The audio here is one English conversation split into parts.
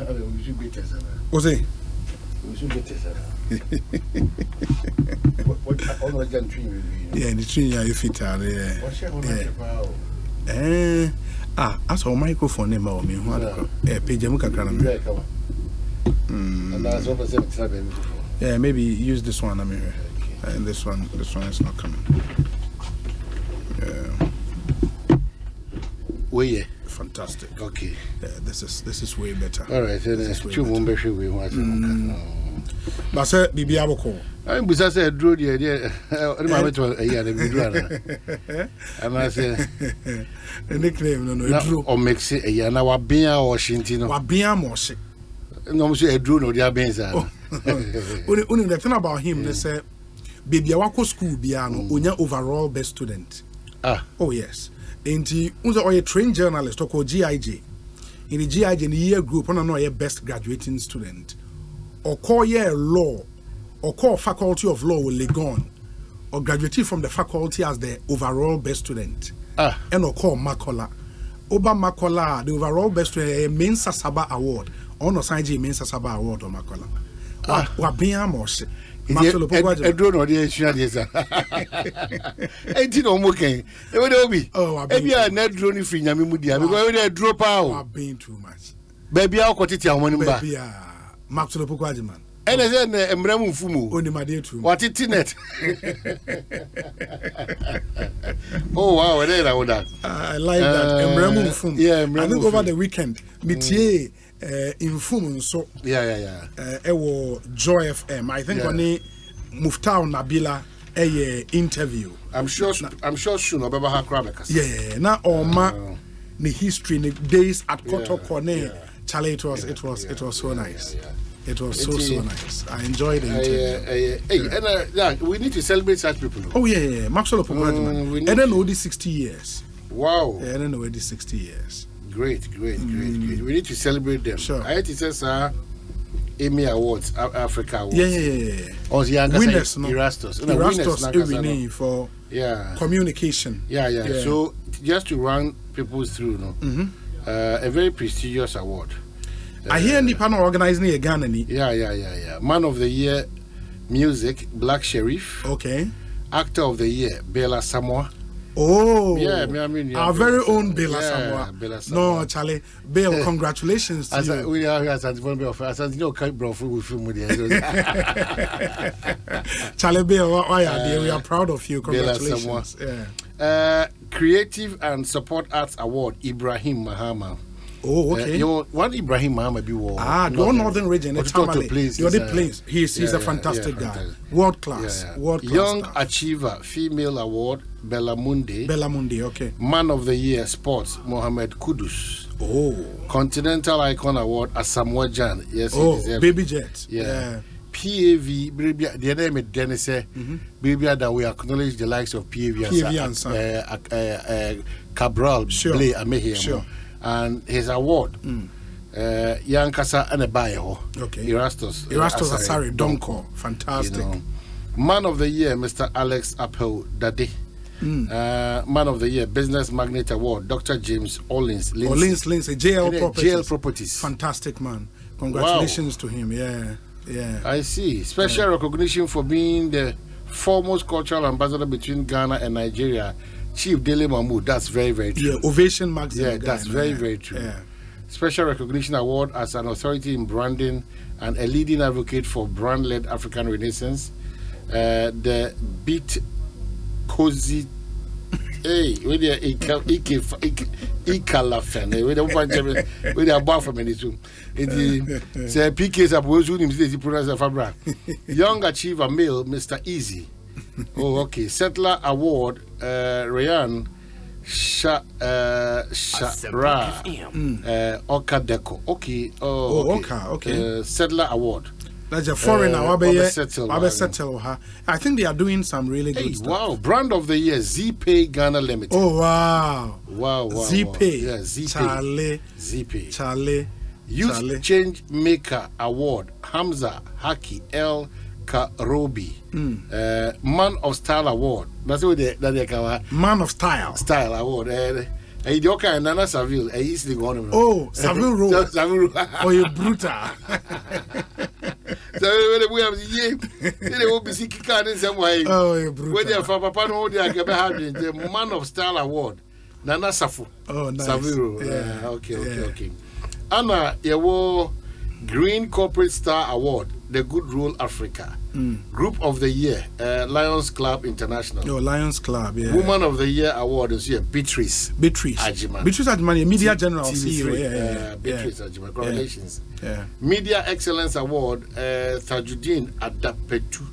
We should beat us. Was it? We should beat us. What all the country will be? Yeah, the tree you fit out. Yeah. I saw microphone name of me. Page Muka. And that's what I said. Yeah, maybe use this one. I mean, and this one is not coming. Yeah. Way fantastic. Okay. Yeah, this is way better. All right. Then two members we want. But sir, Bibi Aboko. I'm besides I drew the idea. I went to a year and I say the nickname no drew or makes it a year now. Wabia or Shintino. Wabia Moshi. No, say a drew no dia benza. Only the thing about him, they say, Baby Awako school biano, unya overall best student. Oh yes. And he was a trained journalist or GIJ. In the GIJ in the year group, on a best graduating student. Or call year law, or call faculty of law will Legon, or graduated from the faculty as the overall best student. And or call Makola. Oba Makola, the overall best student, a main Sasaba award. On a sign main Sasaba award or Makola. Wabia Moshi. I don't know the issue. I did not work. It would be. Oh, maybe I not drawn if you Mudia because I drop out. I've been too much. Baby, I'll cut it one back. Maxwell Pogwajiman. And then Embramu Fumu. Only my dear too. What it in it? Oh, wow, there I would have. I like that. Embramu Fumu. Yeah, I think over the weekend, Mitier in Fumu. So, yeah. Ewo Joy FM. I think only Muftau Nabila a interview. I'm sure soon Obaba Hakrabeka. Yeah, now Oma the history, the days at Koto Kone. Charlie, it was so nice. It was so nice. I enjoyed it. Hey, we need to celebrate such people. Oh yeah. Maxwell Pogwajiman. And then already 60 years. Wow. Yeah, and then already 60 years. Great. We need to celebrate them. Sure. I think it's Emmy Awards, Africa Awards. Yeah. Or the winners, no? Erastus Erastus for communication. Yeah. So just to run people through, a very prestigious award. I hear the panel organizing a Ghana. Yeah. Man of the Year, Music, Black Sheriff. Okay. Actor of the Year, Bella Samoa. Oh, yeah, I mean, our very own Bella Samoa. Bella Samoa. No, Charlie, Bill, congratulations to you. We are as Charlie Bill, we are proud of you. Congratulations. Yeah. Creative and Support Arts Award, Ibrahim Mahama. Oh, okay. One Ibrahim Mahama be war. The Northern region. You're the place. He's a fantastic guy. Fantastic. World class. Young stuff. Achiever Female Award, Bella Mundi, okay. Man of the Year Sports, Mohammed Kudus. Oh. Continental Icon Award, Asamoah Jan. Yes. Baby Jet. Yeah. PAV, the name is Dennis. Baby, that we acknowledge the likes of PAV and Cabral, Blay, Amehi. Sure. And his award, Yankasa and a Bayo. Okay. Erastus Asari Donko. Fantastic. Man of the Year, Mr. Alex Appel Dade. Man of the Year, Business Magnate Award, Dr. James Orleans Lindsay, JL Properties. Fantastic man. Congratulations to him. Yeah. I see. Special recognition for being the foremost cultural ambassador between Ghana and Nigeria. Chief Dele Mahmoud, that's very, very true. Yeah, Ovation magazine. Yeah, that's very true. Yeah. Special recognition award as an authority in branding and a leading advocate for brand-led African Renaissance. The Beat Cozy. Hey, with the Ikalafen, with the bar for many too. It's a PK's up, Young Achiever Male, Mr. Easy. Oh, okay. Settler Award, Rayan Shara Oka Deco. Okay. Okay. Settler Award. That's a foreigner. I think they are doing some really good stuff. Wow. Brand of the Year, ZPay Ghana Limited. Oh, wow. ZPay. Yeah, ZPay. Charlie. Youth Change Maker Award, Hamza Haki El Karobi. Man of Style Award. That's what they call Man of Style. Style Award. Hey, the okay, Nana Saville, I easily go on. Oh, Saville Road. Saville. Oh, you brutal. So we have they will be seeking card in some way. Oh, you brutal. When they are for Papa, they are having the Man of Style Award. Nana Safu. Oh, nice. Saville. Yeah. Okay. Anna, you Green Corporate Star Award, the Good Rule Africa. Group of the Year, Lions Club International. Oh, Lions Club, yeah. Woman of the Year Award is here, Beatrice Ajima. Beatrice Ajima, Media General TV3, CEO. Beatrice Ajima, congratulations. Yeah. Media Excellence Award, Tajuddin Adapetu.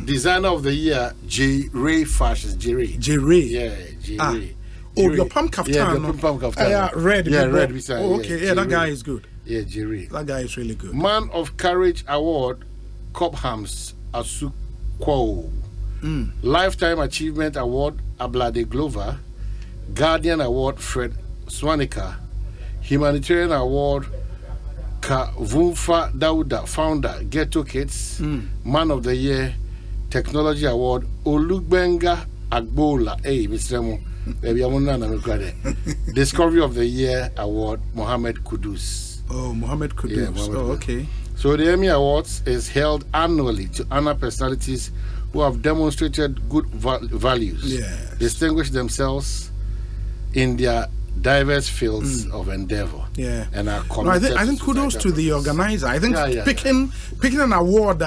Designer of the Year, J. Ray Fashions. J. Ray. Yeah, J. Ray. Oh, your pump kaftan. Yeah, the pump kaftan. Red. Yeah, red. Beside, oh, okay. Yeah, that guy is good. Yeah, Jerry. That guy is really good. Man of Courage Award, Cobhams Asukwo. Lifetime Achievement Award, Ablade Glover. Guardian Award, Fred Swanika. Humanitarian Award, Kavumfa Dauda, founder, Ghetto Kids. Man of the Year, Technology Award, Olugbenga Agbola. Hey, Mr. Mo. Discovery of the Year Award, Mohammed Kudus. Oh, Mohammed Kudus. Yeah, Mohammed Kudus. Okay. So the Emmy Awards is held annually to honor personalities who have demonstrated good values, distinguished themselves in their diverse fields of endeavor. Yeah. And are I think kudos to the organizer. I think picking an award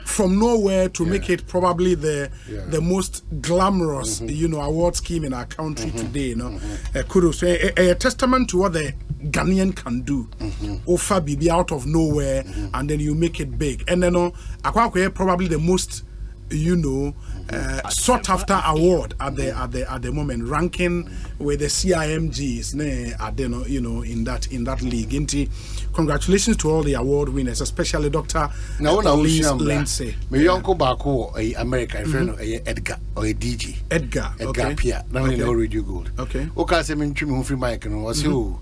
from nowhere to make it probably the most glamorous award scheme in our country today. Kudos. A testament to what the Ghanaian can do. Offer BB out of nowhere and then you make it big. And then probably the most sought after award at the moment, ranking with the CIMGs in that league. Congratulations to all the award winners, especially Dr. Lindsay. My uncle Bako, American friend, Edgar or a DJ. Edgar Pia. Now we know Radio Gold. Okay. Okay, so I'm in free mic and was who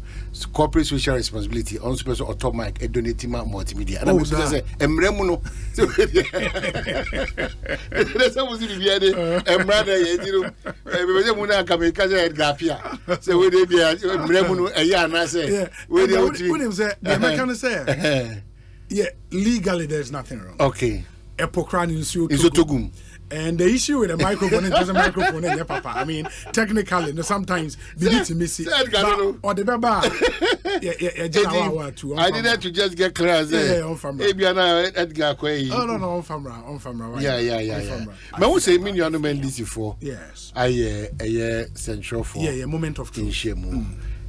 corporate social responsibility on special auto mic a donating multimedia. And I was say Emremuno. That's how we be and brother Muna come Edgar Pia. So we did Emremuno a year and I say when him say the American say yeah, legally there's nothing wrong. Okay. Epokran in Togum. And the issue with the microphone is a microphone, yeah, Papa. I mean, technically, sometimes we need to miss it. Or the baba, I didn't to just get clear as Edgar Quay. Oh no, on famra. Yeah. But who say me you know this before? Yes. I central for. Yeah, moment of truth.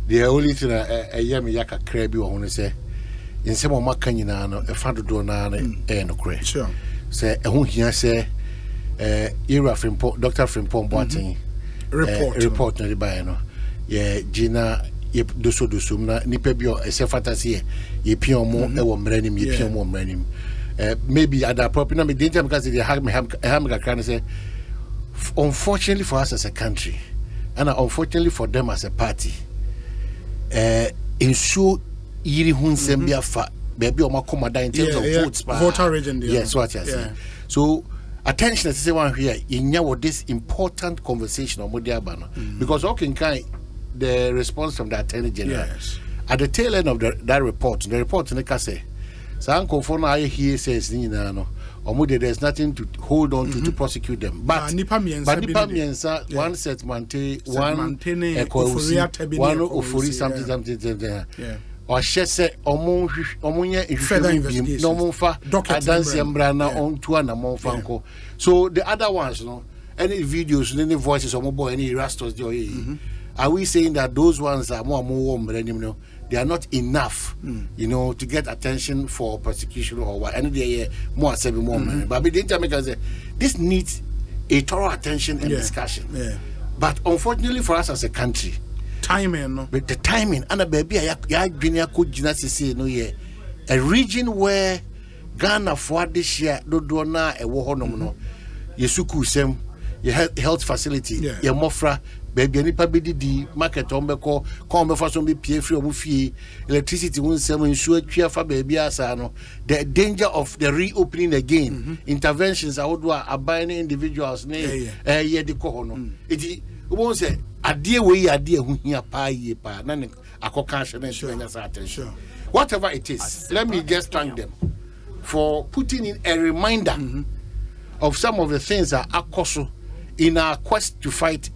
The only thing I am yaka crabby or want to say in some of my canyon, a father do na no cray. Sure. Say a who here say. Era from Dr. Frimpong Boating report na riba no ye Gina ye doso na nipa bi o se fantasy ye pion mo e wo mranim ye pion mo mranim maybe at that property na me danger because they have me can say unfortunately for us as a country and unfortunately for them as a party ensure yiri hunsem bia fa baby o makomada in terms of votes voter region yes what I say so attention to say one here in this important conversation on Modiabano because the response from the Attorney General at the tail end of that report, the report in the say Sanko for now here says there's nothing to hold on to prosecute them. But Nipa Miensa, one set Mante, one Ekosiisen, one Ofori something. Or she said, further investigation. No more for on to an among Franco. So the other ones, any videos, any voices, or more any rastos, are we saying that those ones are more they are not enough, to get attention for persecution or what? And they more 7 more money. But we didn't make us say this needs a thorough attention and discussion. Yeah. But unfortunately for us as a country. Timing, but the timing and a baby a region where Ghana for this year do na a war no yesuku sem your health facility your mofra baby nipa di market ombeko come before some be pie free omufie electricity won sem nsu atwa fa baby asa no the danger of the reopening again interventions are do abide individuals ne ye de ko no it won't say Idea we idea who here pa ye pa none akoka attention. Whatever it is, let me just thank them for putting in a reminder of some of the things that are causal in our quest to fight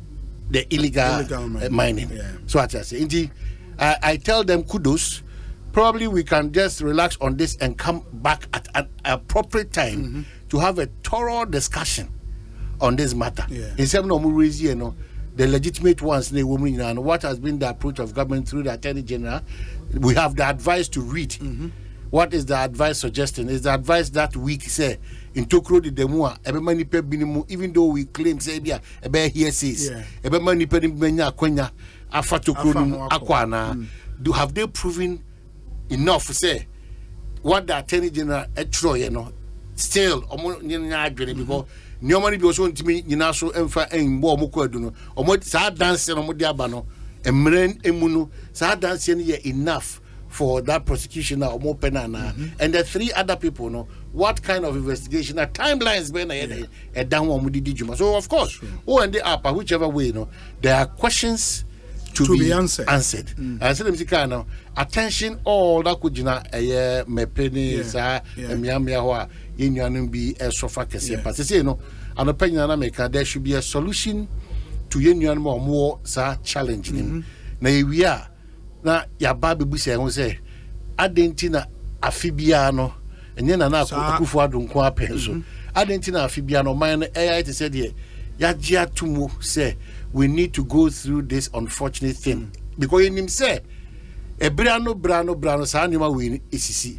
the illegal mining. So what I say, indeed, I tell them kudos. Probably we can just relax on this and come back at an appropriate time to have a thorough discussion on this matter. Instead of the legitimate ones, and what has been the approach of government through the Attorney General, we have the advice to read. What is the advice suggesting? Is the advice that week say in Tokro the Demua, everybody pay minimum, even though we claim say here says everybody pay menya kwenya afa Tokro akwana. Do have they proven enough to say what the Attorney General still because nobody be also to me so emfa en bo moko aduno omo sa dance no mo dia ba no emren emunu sa dance ne enough for that prosecution or more penana and the 3 other people no what kind of investigation at timelines been a down one did juma. So of course and the upper whichever way there are questions to be answered. I said them now attention all that could me penny sa miamia ho yenuanum bi e sofa kese but say an opinion na make there should be a solution to yenuanum more sa challenge nim na we are na ya ba bebu say ho say adentina afibia no enye na akufu adonko apenso adentina afibia no man AI to say there ya gia tumu say we need to go through this unfortunate thing because in him say e brano sa anima we isisi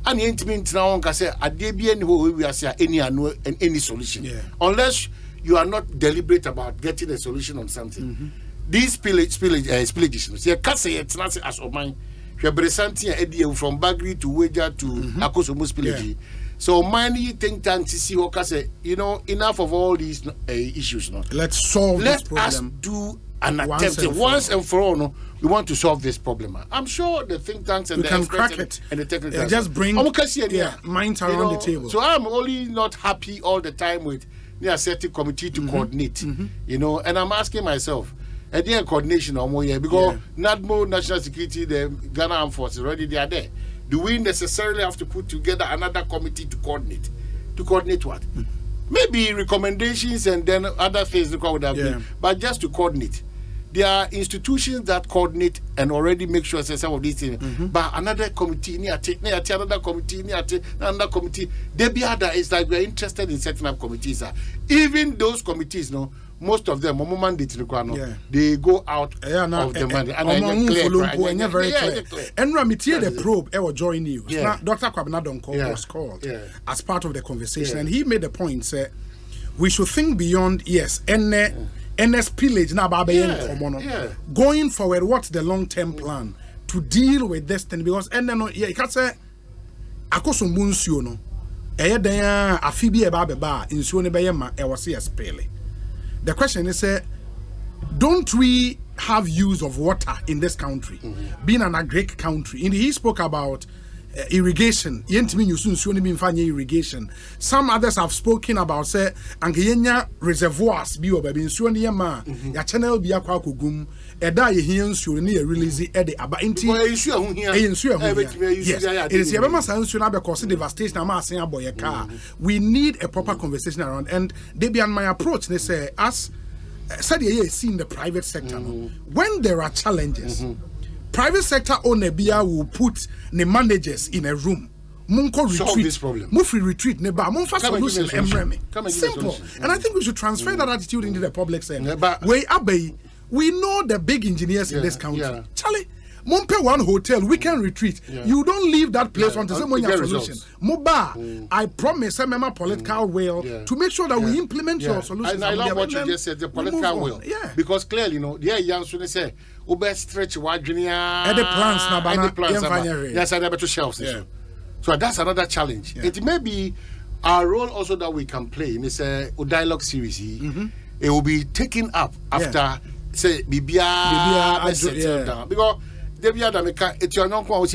and intimate now on say ade bia ni ho we say any solution unless you are not deliberate about getting a solution on something. These spillages you can say it's not as of mine we presenting a from Bagri to Wager to Akosomo spillage. So many think tanks see what say enough of all these issues let's solve this problem. Let us do an attempt once and for all we want to solve this problem. I'm sure the think tanks and the can crack it and the technical just bring minds around the table. So I'm only not happy all the time with the assertive committee to coordinate and I'm asking myself again coordination or more because NADMO, National Security, the Ghana Armed Forces already they are there. Do we necessarily have to put together another committee to coordinate? To coordinate what? Maybe recommendations and then other things would have been, but just to coordinate. There are institutions that coordinate and already make sure some of these things. But another committee, another committee, they be other. It's like we're interested in setting up committees. Even those committees, most of them, they go out of the money. And very clear. And Ramitier the probe, our joy news. Dr. Kwabena Donko was called as part of the conversation, and he made the point, say, we should think beyond, NS pillage now going forward. What's the long-term plan to deal with this thing? Because you can say Akosombunsio no afibi eba insuo ne beye ma e wose spele. The question is don't we have use of water in this country, being an agric country? And he spoke about irrigation. Irrigation. Some others have spoken about say angenya reservoirs bi oba bi nsuo ne ma ya channel bi akwa kogum eda ye hia nsuo ne release e de aba nti nsuo it is yebema san nsuo na be cause devastation ama asen aboye car. We need a proper conversation around, and they be on my approach they say as said you see in the private sector when there are challenges, private sector owner bia will put the managers in a room. Munko solve this problem. Mufi retreat neba. Munfa solution emreme. Simple. And I think we should transfer that attitude into the public sector. We know the big engineers in this country. Charlie, Mumpe one hotel, weekend retreat. You don't leave that place until someone has solution. Muba, I promise a political will to make sure that we implement your solutions. And I love what you just said, the political will. Because clearly, young students say, stretch Wagrinia, the plans, yes, I never to shelves. So that's another challenge. It may be our role also that we can play in this dialogue series. It will be taken up after, say, Bibia settled down. Because it's your non-qual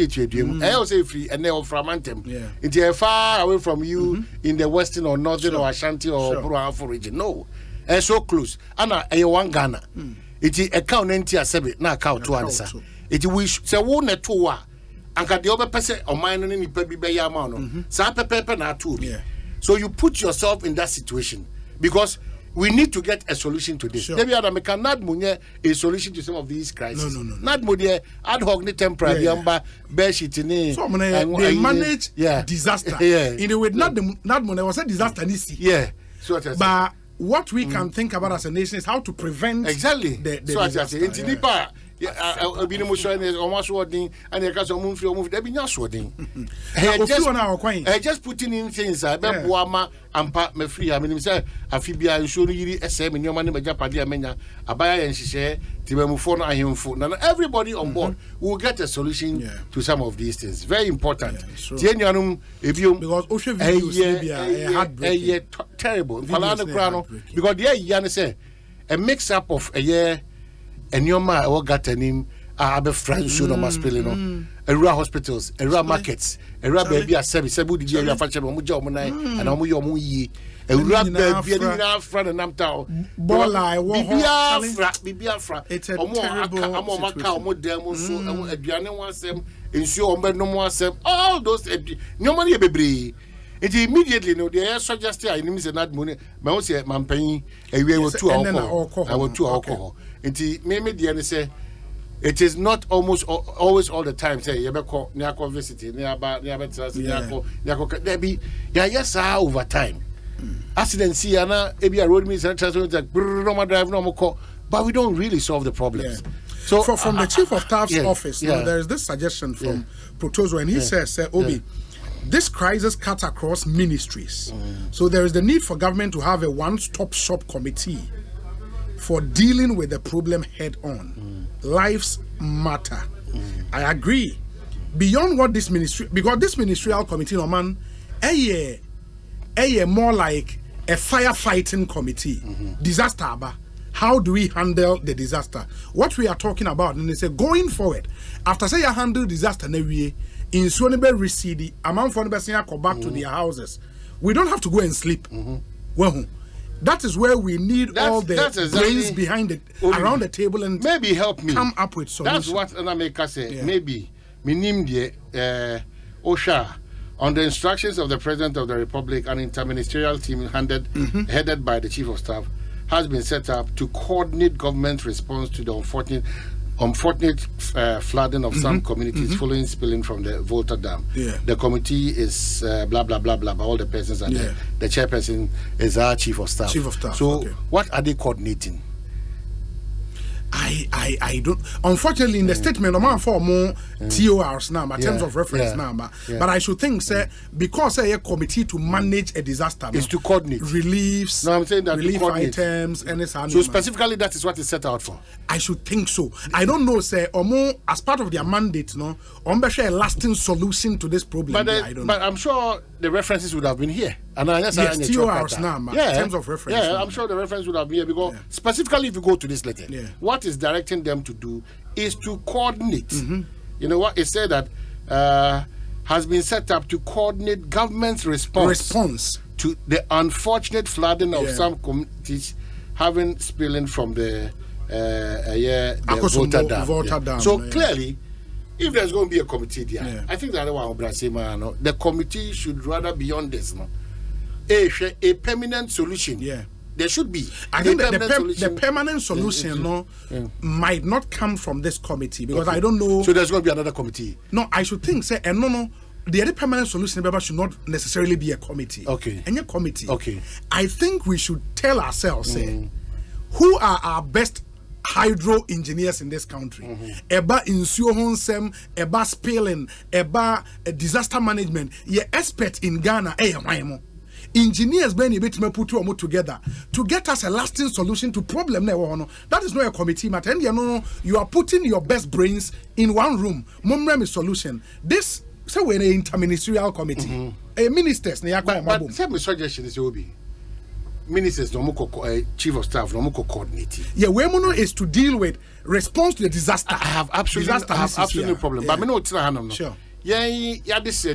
I also free and they are from Antem. It's far away from you in the western or northern or Ashanti or Burahafo region. No, and so close. Anna, a one Ghana. It is account NT sebe na account to answer. It we say wo na to a anka de obepese o man no ni pa bi be ya ma no. Sa pepe na to bi. So you put yourself in that situation because we need to get a solution to this. Maybe Adam can not munye a solution to some of these crises. No. Not munye ad hoc ni temporary yamba bearshit ni. So they manage disaster. In the way not munye was a disaster ni see. So but what we can think about as a nation is how to prevent the disaster. Obini Muswani almost wording and the case of Mumfio they be swording. Just putting in things I bet Wama and Pat me free. I mean say Afibia and show you SM in your money Japadia Menya Abaya and she say Timemufon and him food. Now everybody on board will get a solution to some of these things. Very important. Because ocean videos terrible. Because the say a mix up of a year. And your man, what got a name? I have a friend show no maspelling. A raw hospitals, a raw markets, a raw baby a service, a booty, a fashion, and a muyi. A raw baby, a friend and I'm town. Bola, Bibiafra. It's a terrible. I'm on my cow, more demo, so a Diana wants them, ensure no more them. All those, no money, baby. It immediately no they suggest I mean say not money my say man paying a way with 2 alcohol I want 2 alcohol it me dey say it is not almost always all the time say you be call near visit near there be yes over time accident see na e be a road means transport like no drive no call but we don't really solve the problems. So from the chief of staff's office there is this suggestion from Protozo and he says Obi this crisis cuts across ministries. So there is the need for government to have a one-stop shop committee for dealing with the problem head on. Lives matter. I agree. Beyond what this ministry, because this ministerial committee, no man, more like a firefighting committee. Disaster, how do we handle the disaster? What we are talking about, and they say going forward, after say you handle disaster, in Swanibe recede, amount for the go back to their houses. We don't have to go and sleep. Well, that is where we need all the brains behind it around the table and maybe help me come up with solutions. That's what Anameka say. Maybe minim the OSHA on the instructions of the President of the Republic, an interministerial team headed by the Chief of Staff has been set up to coordinate government response to the unfortunate flooding of some communities following spilling from the Volta Dam. The committee is blah blah blah blah. All the persons are there. The chairperson is our chief of staff. So what are they coordinating? I don't. Unfortunately, in the statement, I'm for more TORs now, in terms of reference now. But I should think, sir, because a committee to manage a disaster is to coordinate reliefs. No, I'm saying that relief items and so specifically, that is what it's set out for. I should think so. I don't know, sir, or more as part of their mandate, no, or share a lasting solution to this problem. But I'm sure the references would have been here. And yes, TORs now, in terms of reference. I'm sure the reference would have been here because specifically, if you go to this letter, what is directing them to do is to coordinate. You know what it said that has been set up to coordinate government's response to the unfortunate flooding of some communities having spilling from the Volta Dam. So clearly, if there's going to be a committee there, I think that the committee should rather be on this, a permanent solution. There should be. I think the permanent solution might not come from this committee because I don't know. So there's going to be another committee. No, I should think say no. The other permanent solution should not necessarily be a committee. Any committee. I think we should tell ourselves who are our best hydro engineers in this country. Eba insuo honsem, eba spilling, eba disaster management. Ye expert in Ghana. Engineers being able to put two together to get us a lasting solution to problem. That is not a committee matter. You are putting your best brains in one room. Mumrem is solution. This so we're an interministerial committee. A ministers. But same suggestion is Obi. Ministers chief of staff coordinating. Wemono is to deal with response to the disaster. I have absolutely no problem. But I know it's not. Sure. This say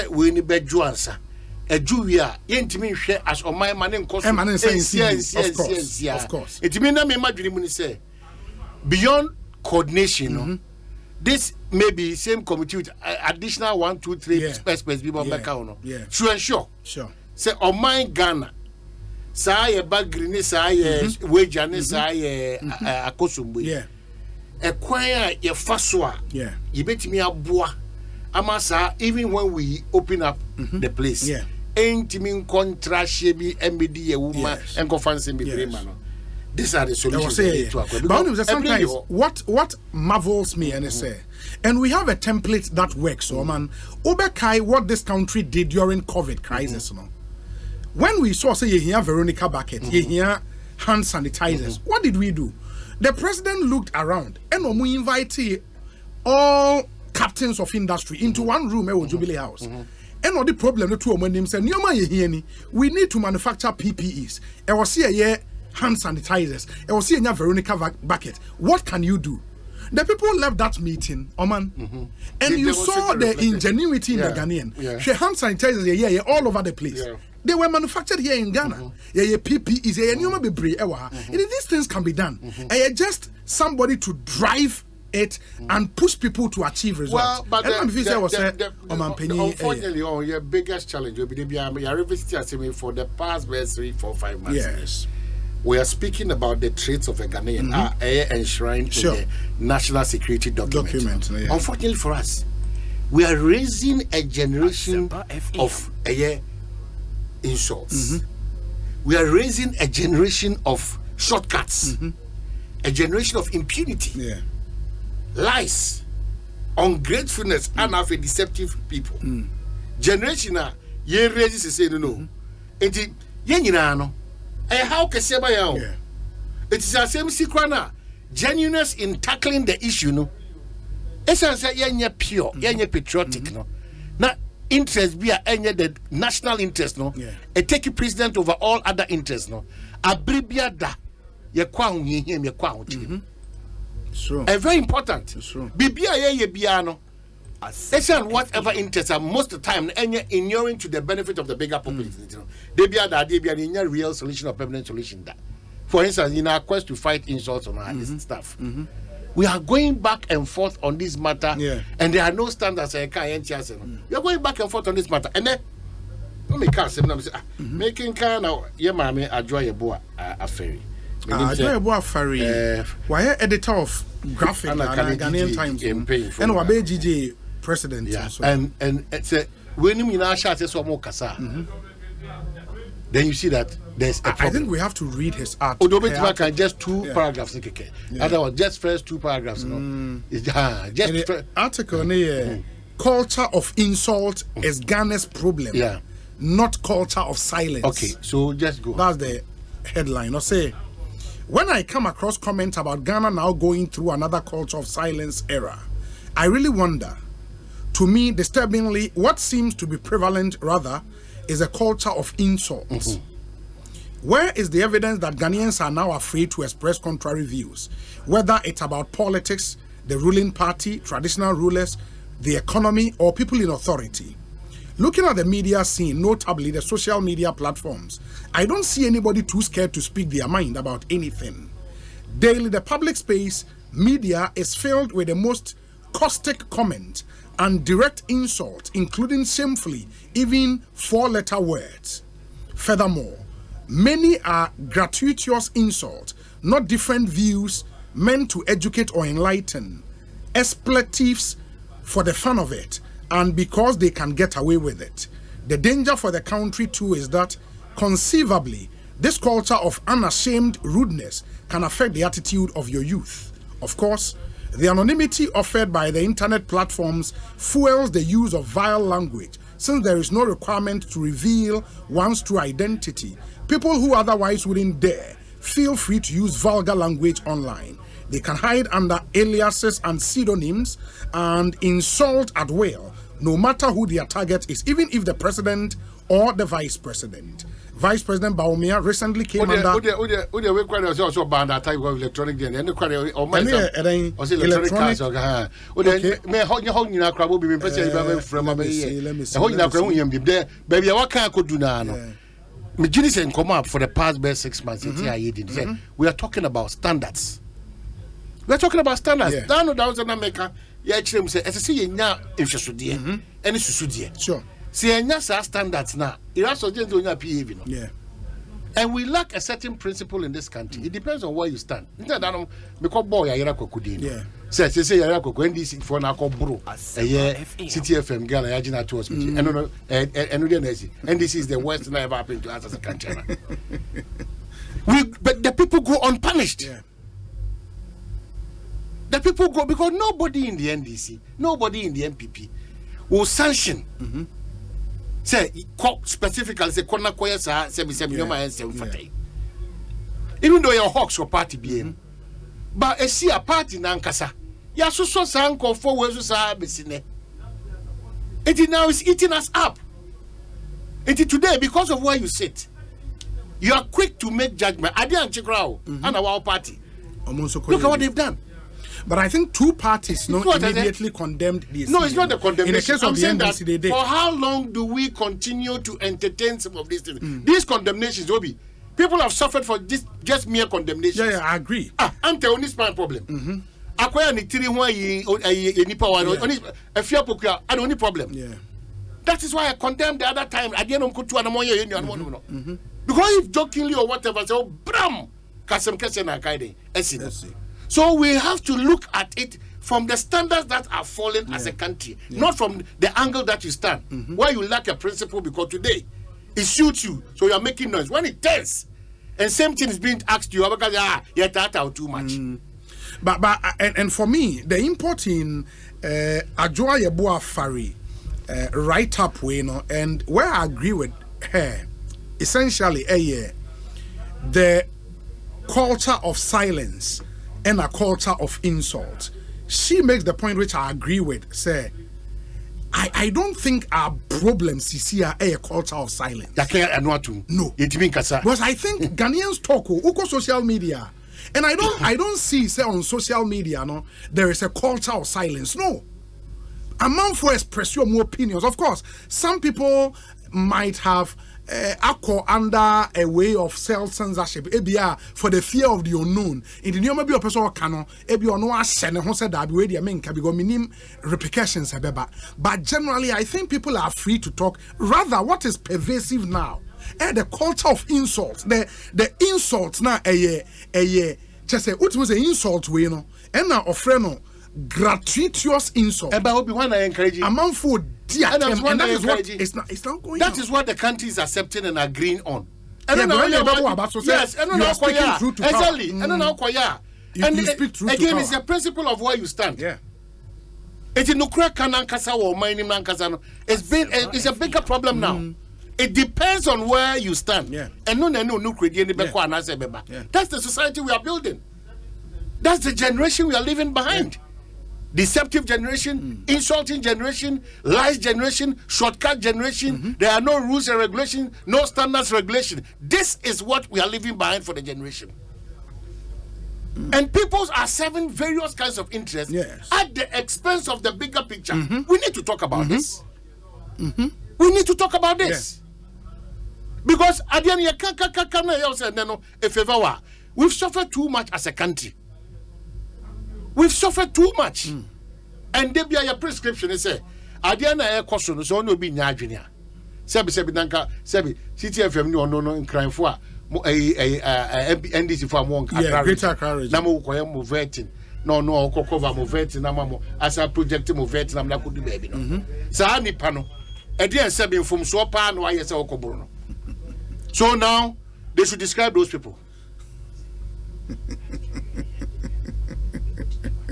we need bedju answer. a Juvia, yentimi share as on my man in cost. Of course. It means that me imagine say beyond coordination, this may be same committee with additional 1, 2, 3 experts people back out. To ensure. Sure. Say on my Ghana. Sa ye bagrini sa ye wejane sa ye akosumbu. Yeah. A choir ye faswa. Yeah. You bet me a boa. Amasa, even when we open up the place. Yeah. Ain't mean contract shebi MBD a woman and go fancy me man. These are the solutions. But sometimes what marvels me and say, and we have a template that works. So man, Obekai, what this country did during COVID crisis, no. When we saw say here Veronica Bucket, here hand sanitizers, what did we do? The president looked around and we invited all captains of industry into one room at Jubilee House. And all the problem the two of them said, we need to manufacture PPEs. I was here hand sanitizers. I was here Veronica Bucket. What can you do? The people left that meeting, Oman, and you saw the ingenuity in the Ghanaian. She hand sanitizers all over the place. They were manufactured here in Ghana. PPEs, these things can be done. Just somebody to drive it and push people to achieve results. Well, but unfortunately, your biggest challenge will be for the past 3, 4, 5 months. Yes. We are speaking about the traits of a Ghanaian enshrined in the national security document. Unfortunately for us, we are raising a generation of insults. We are raising a generation of shortcuts, a generation of impunity, lies, ungratefulness, and of a deceptive people. Generation ye raises to say no. Enti ye no. How can say it is the same secret genuineness in tackling the issue, no. Essence ye pure, ye patriotic, no. Now interest be the national interest, no. A take precedent over all other interests, no. Abribia da ye kwa ye kwa Sure. Very important. Sure. Bibia ye biano. Essence whatever interest are most of the time inuring to the benefit of the bigger population. They be a real solution or permanent solution that. For instance, in our quest to fight insults on this stuff. We are going back and forth on this matter, and there are no standards. We are going back and forth on this matter, and then me can't say making kind of mommy enjoy a boa a ferry. Enjoy a boa ferry. Why editor of graphic and Ghanaian Times and Wabe GJ president. And it's a when you now shout so more kasa. Then you see that there's a problem. I think we have to read his art. Just 2 paragraphs. Otherwise, just first 2 paragraphs. Just article culture of insult is Ghana's problem. Not culture of silence. Okay, so just go. That's the headline. Or say, when I come across comments about Ghana now going through another culture of silence era, I really wonder. To me, disturbingly, what seems to be prevalent rather is a culture of insults. Where is the evidence that Ghanaians are now afraid to express contrary views, whether it's about politics, the ruling party, traditional rulers, the economy, or people in authority? Looking at the media scene, notably the social media platforms, I don't see anybody too scared to speak their mind about anything. Daily, the public space, media is filled with the most caustic comment and direct insult, including shamefully even 4-letter words. Furthermore, many are gratuitous insults, not different views meant to educate or enlighten, expletives for the fun of it, and because they can get away with it. The danger for the country too is that, conceivably, this culture of unashamed rudeness can affect the attitude of your youth. Of course, the anonymity offered by the internet platforms fuels the use of vile language, since there is no requirement to reveal one's true identity. People who otherwise wouldn't dare feel free to use vulgar language online. They can hide under aliases and pseudonyms and insult at will, no matter who their target is, even if the president or the vice president. Vice President Baumia recently came under... we quite also banned that type of electronic then, and the quite or my electronic cars. Okay. May hold your home in a crowd will be president from a there. Baby, what can I could do now? McGinnis and come up for the past best 6 months. We are talking about standards. We are talking about standards. Down the thousand America, yeah, actually, say, as I see, now, if you should, and it's should, sure. See, and yes, our standards now. It also just doing a PA, yeah. And we lack a certain principle in this country. It depends on where you stand. Because boy, I yeah. Say Yarako, NDC for Nako Bro, a year, CTFM, Gala, Agina to hospital. And no, and this is the worst thing ever happened to us as a country. But the people go unpunished. Yeah. The people go because nobody in the NDC, nobody in the MPP will sanction. Say specifically say corner choir say even though your hawks or party BM. But a see a party nankasa. Ya so sanko for we so besine. It now is eating us up. It today because of where you sit. You are quick to make judgment. I didn't check out and our party. Look at what they've done. But I think two parties immediately condemned this. No, it's not the condemnation. In the case of the NDC, they did. For how long do we continue to entertain some of these things? These condemnations, Obi, people have suffered for this just mere condemnation. Yeah, I agree. Ante only spine problem. Akwaya ni tiri ho yi nipa wa only a fear pokua and only problem. Yeah. That is why I condemned the other time. At the end of kutu anamoye yenu because if jokingly or whatever, say, oh, bram, kasem kese na kaide. So we have to look at it from the standards that are falling as a country, not from the angle that you stand, where you lack a principle because today it suits you, so you are making noise. When it tells, and same thing is being asked you because you're that too much. But and for me, the import in Adjoa Yeboah Fari right up way, and where I agree with her, essentially, the culture of silence and a culture of insult. She makes the point which I agree with. Say, I don't think our problems is here a culture of silence. No. Because I think Ghanaians talk over social media. And I don't see say on social media there is a culture of silence. No. A man for express your more opinions. Of course, some people might have under a way of self-censorship, for the fear of the unknown. In the new maybe a person cannot, no send who said that way the men can be minim repercussions. But generally, I think people are free to talk. Rather, what is pervasive now? The culture of insults, the insults now just say what was an insult we and now offering gratuitous insult. About Obi-Wan, I encourage you. A man for dear, and that is what it's not going. That is what the country is accepting and agreeing on. And yes, and now exactly. And now and you speak truth again, it's a principle of where you stand. Yeah. It's in Ukraine, Kanankasa or mining Nankasano. It's a bigger problem now. It depends on where you stand. Yeah. And that's the society we are building. That's the generation we are leaving behind. Deceptive generation, insulting generation, lies generation, shortcut generation. There are no rules and regulations, no standards regulation. This is what we are leaving behind for the generation. And people are serving various kinds of interests at the expense of the bigger picture. We need to talk about this. We need to talk about this. Because at the end, we've suffered too much as a country. We've suffered too much. And there be a prescription. They say, Adiana Ekosunu, so no be Nigeria. Sebi Nanka, Sebi, CTFM no in crime for NDC for one greater courage. Namu Koya Movetin. No, Kokova Movetin, Namamo, as I project Movetin, I'm not good baby. Sani Pano. Adian Sebi from Sopa, no, I say Okobruno. So now they should describe those people.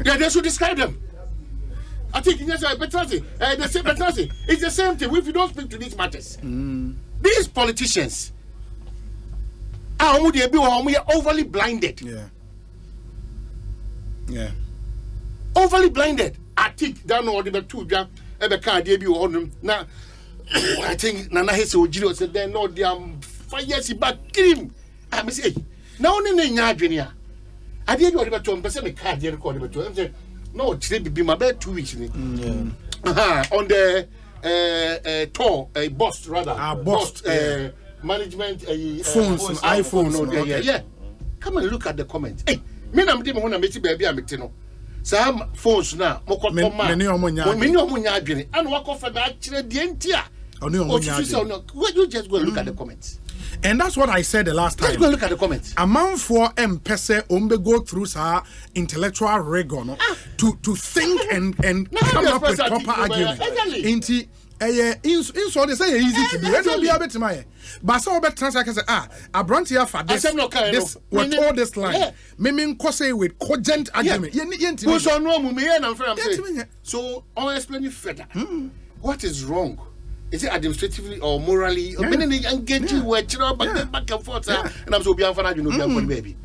Yeah, they should describe them. I think it's the same thing if you don't speak to these matters. These politicians are overly blinded. Yeah. Overly blinded. I think that no the two now I think Nana Hesse Ojiro said, then no, they are 5 years back. Kill him. I say, now only Nanya. I didn't know about 2% of card. I'm saying, no, today be my bed 2 weeks. On the tour, a boss rather. Boss management, phones, iPhones. Yeah. Come and look at the comments. Hey, me na mde me hona meti baby amete no. Some phones now, many omunya adwene. And wakofa na akire de ntia. You just go and look at the comments. And that's what I said the last time. Let's go look at the comments. A man for M-Pese go through sa intellectual rigor to think and come up with proper argument. Inti in so they say easy to do. Let me be a bit my. But some better translate say a branch here for this with all this line. Meaning say with cogent argument. So I'll explain it further. What is wrong? Is it administratively or morally? Engaging back and forth, and I'm so beyond baby.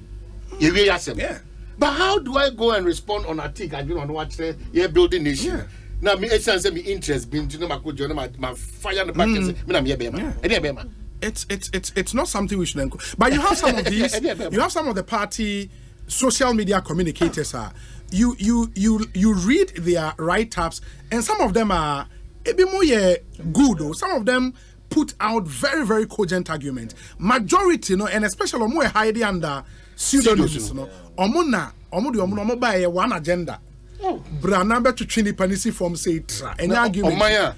But how do I go and respond on a tick? I don't know what you're building nation. Now, me essence me interest being to know my fire the back. It's not something we should encourage. But you have some of these. You have some of the party social media communicators. You read their write-ups, and some of them are a bit more good. Or some of them put out very, very cogent arguments. Majority, and especially more hiding under pseudonyms, omo buy one agenda. Bra number to Chini Panisi from say any argument. Dr.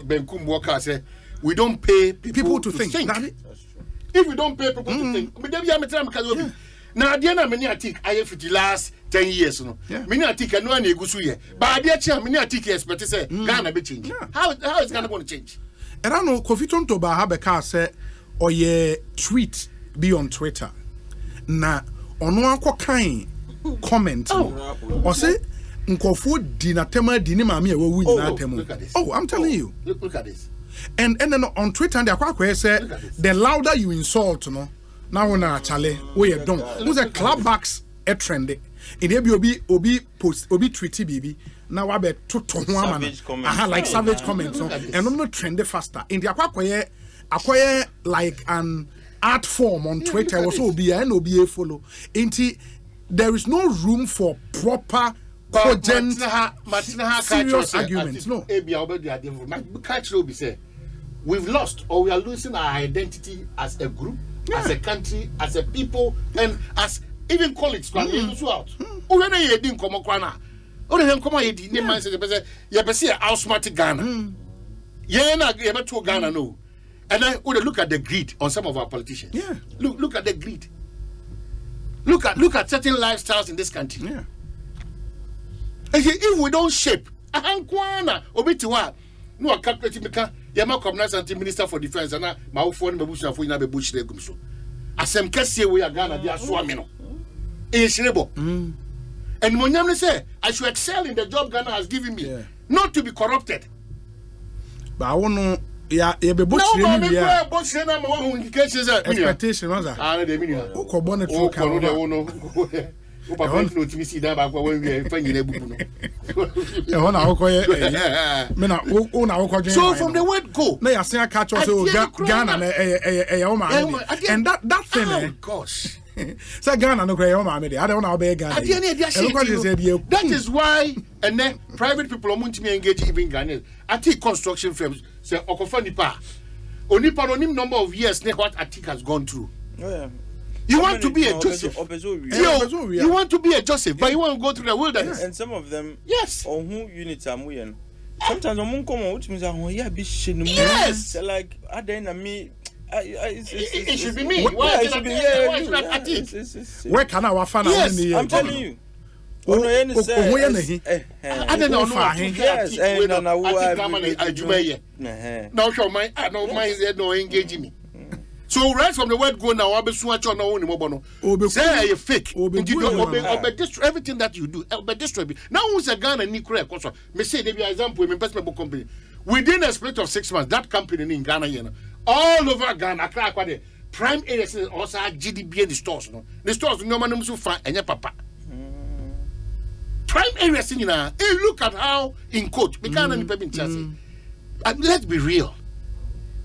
Benkum Walker said, we don't pay people to think. If we don't pay people to think, now at the end of many articles, I have for the last 10 years. Many articles no one egusu ye. But the chair many articles expect to say Ghana be change. How is Ghana going to change? And I know Kofi Tonto Bahabeka say or ye tweet be on Twitter. Na ono akọ kan comment or say nkofo di na tema di ni maami e wu nyina temu. Oh, I'm telling you. Look at this. And then on Twitter and they say the louder you insult now na chale we don. Who's a club backs a trendy. In there be obi post obi tweety baby. Now I bet to like savage comments and I'm not trendy faster. In the acquire like an art form on Twitter also be and obi follow. There is no room for proper cogent serious arguments. No. We've lost or we are losing our identity as a group, as a country, as a people, and as even colleagues. Already you didn't come on. Already come on. You didn't say you have to outsmart Ghana. You never to Ghana no. And then we look at the greed on some of our politicians. Yeah. Look at the greed. Look at certain lifestyles in this country. Yeah. If we don't shape, no calculate meka yama communist anti-minister for defense and my phone mebushna for ina be bush legum so asem kese we Ghana dia so ameno ehirebo and monyam say I should excel in the job Ghana has given me, not to be corrupted. But I want be bush na ma won indications expectation was that the meaning ko bonnet to ka Papa no to see that when we are finding a book. So from the word go, now you see catch us Ghana and that thing. Oh gosh. Say Ghana no cry I don't know about Ghana. That is why and then private people are to me engage even Ghana. I think construction firms say Okofanipa. Only number of years what Atik has gone through. You want to be a Joseph. You want to be a Joseph, but you want to go through the wilderness. And some of them, yes. On who units are moving. Sometimes I'm come which means I'm here be shin. Yes. Like I then me. It should be me. Why it should be here? Where can I find out? Yes, I'm telling you. I don't know. Yes, now show my I don't mind no engaging me. So right from the word go now, I'll be swatch on own mobono. Say you fake. Everything that you do, destroy. Now who's a Ghana ni correct also. Me say there be example in investment company. Within a split of 6 months, that company in Ghana, all over Ghana, prime areas also GDP in the stores. No, the stores no man so fine and your papa. Prime areas in look at how in quote we can't any payment chance. let's be real.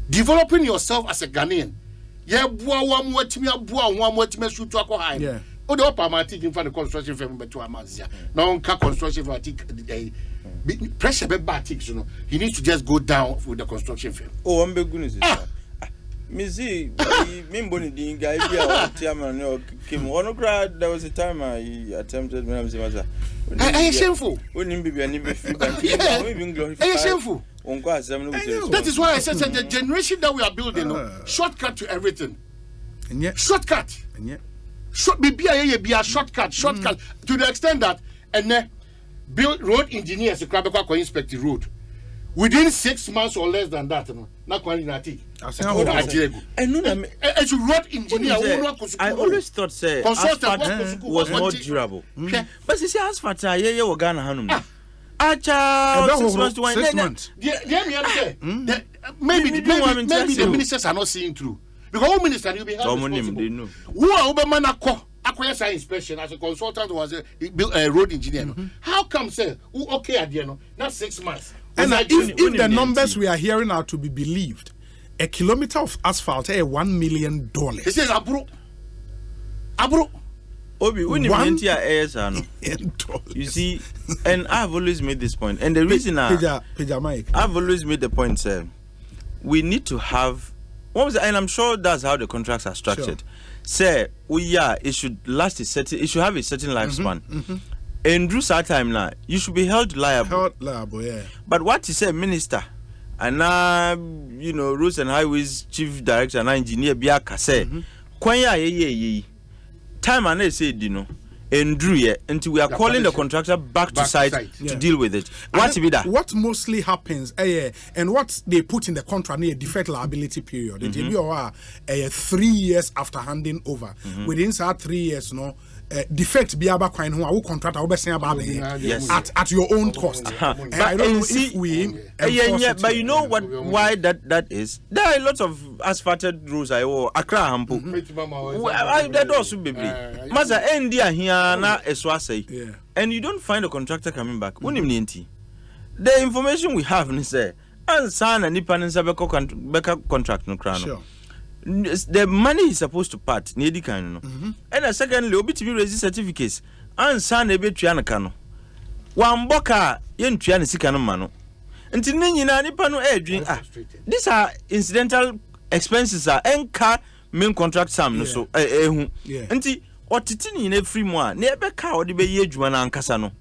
Developing yourself as a Ghanaian. Yeah, yeah. Oh, the upper man taking for the construction firm, but 2 months. No construction firm. Pressure be bad things, you know. He needs to just go down with the construction firm. Oh, I'm goodness. Me see, me boni di guy be a chairman came one grad. There was a time I attempted when I was I shameful. When him be any be free bank. I shameful. That is why I said the generation that we are building, shortcut to everything. And yet, shortcut. And yet, be a shortcut to the extent that build road engineers to inspect the road within 6 months or less than that. Not quite I always thought asphalt was more durable. But see, asphalt yeah Ghana hanum. Acha 6 months to 1 month. Maybe the ministers are not seeing through. Because all ministers will be held responsible. Who are Oberman acquire science inspection as a consultant was a road engineer. How come say who okay at the end? Not 6 months. And if the numbers we are hearing are to be believed, a kilometer of asphalt is $1 million. It says Abro. Obi, when you went here, you see, and I've always made this point, and the reason I've always made the point, sir, we need to have. And I'm sure that's how the contracts are structured. Say, it should last a certain. It should have a certain lifespan. And through that time now, you should be held liable. Yeah. But what you say, minister, and Roads and Highways chief director and engineer Biaka say, time and they said, and drew until we are calling the contractor back to site to deal with it. What be that? What mostly happens, and what they put in the contract, a defect liability period. It will be 3 years after handing over. Within that 3 years, defect be about coin who are contract at your own cost. But I don't know if we but you know why that is. There are a lot of asphalted roads Accra Hampo. That also be Maza India here na eswase. And you don't find a contractor coming back. The information we have is say and sign and beka contract no crown. Sure. The money is supposed to part near the kind, and secondly, OBTB raise certificates and sign a bit trianacano. One boka yen trianicano mano. Until Nipano edging. These are incidental expenses are car main contract some so until what titini in a free one near Becca or the Bay Juana and Casano.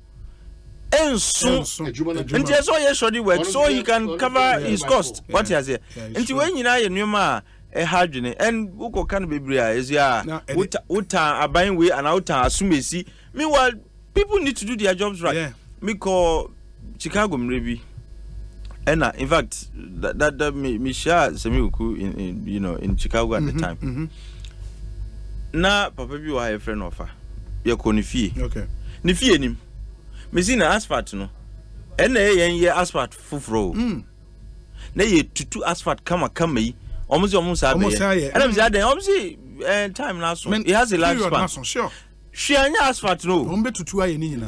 And so, and just so yes, shoddy work so he can cover his cost. What he has here until when you know your ma. A hydrogen and Uko can be bria is uta a buying way and outer assumesi. Meanwhile, people need to do their jobs right. Yeah. Me call Chicago maybe. And in fact, that me share Semiuku in Chicago at the time. Na papa bi wa a friend of her. Ye ko ni fie. Okay. Ni fie nim. Me see na asphalt no. And ye asphalt fufuro. Na ye tutu asphalt kama yi. Almost time now so it has a lifespan. Sure. She asphalt no.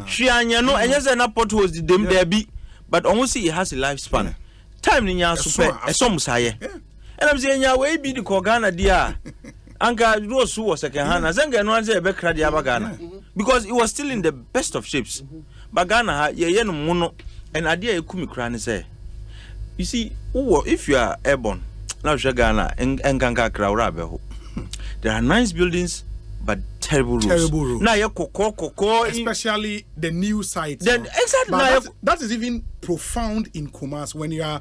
She no and yes na potholes the dem there be but almost it has a lifespan. Time ni nya super some say. And I'm saying ya we be the Ghana dia. Anka Rose was second hand as Anga no answer be cra dia Ghana because it was still in the best of shapes. But Ghana ye no mono and idea e kumi kra ni say. You see, if you are airborne now Ghana and Ganga Kraurabe. There are nice buildings but terrible roads. Now you koko especially the new sites. Then exactly that is even profound in Kumasi when you are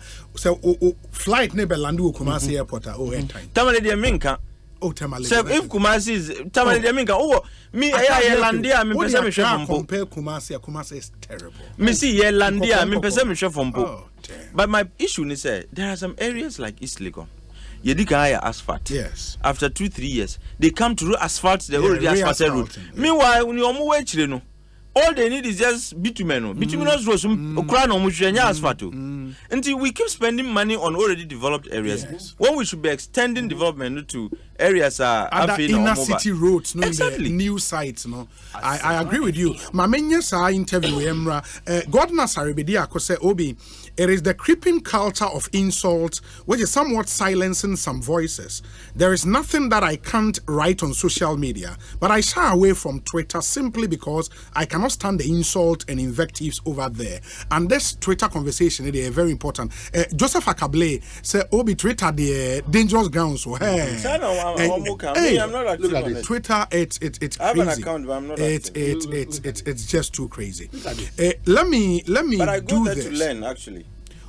flight neighbor Landu Kumasi airport time. Tamale de Minka. Tamale. So if Kumasi is Tamale de Minka, me Landia me pese me chef compare Kumasi is terrible. Me see Landia me pese me chef But my issue is there are some areas like East Legon. Yedika asphalt. Yes. After 2-3 years, they come to asphalt the already asphalted road. Meanwhile, when you are all they need is just bitumen. Bituminous roads, asphalt. Until we keep spending money on already developed areas, when we should be extending development to areas other inner city roads, no, exactly. In the new sites. No, I agree with you. My main interview, Emra, Godna Saribedia Kose Obi. It is the creeping culture of insult, which is somewhat silencing some voices. There is nothing that I can't write on social media, but I shy away from Twitter simply because I cannot stand the insult and invectives over there. And this Twitter conversation is very important. Joseph Akable said, "Obi Twitter the dangerous ground." So hey, I'm not active on it. Twitter, it's crazy. I have an account, but I'm not it's just too crazy. Let me. But I go do there this. To learn actually.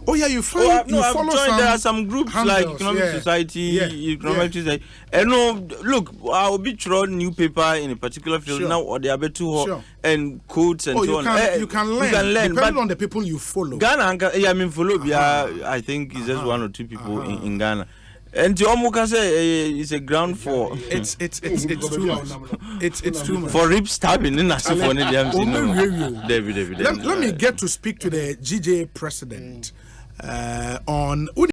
Oh yeah, you follow. I've follow joined. some There are some groups like Economic Society, Economic Society. And no, look, I will be throwing newspaper in a particular field now, or they are too and codes and so on. You can learn, depending on the people you follow. Ghana, follow. I think it's just 1 or 2 people in Ghana. And the Omuka say it's a ground for it's too much. It's too much for rib stabbing. Let me get to speak to the GJ president on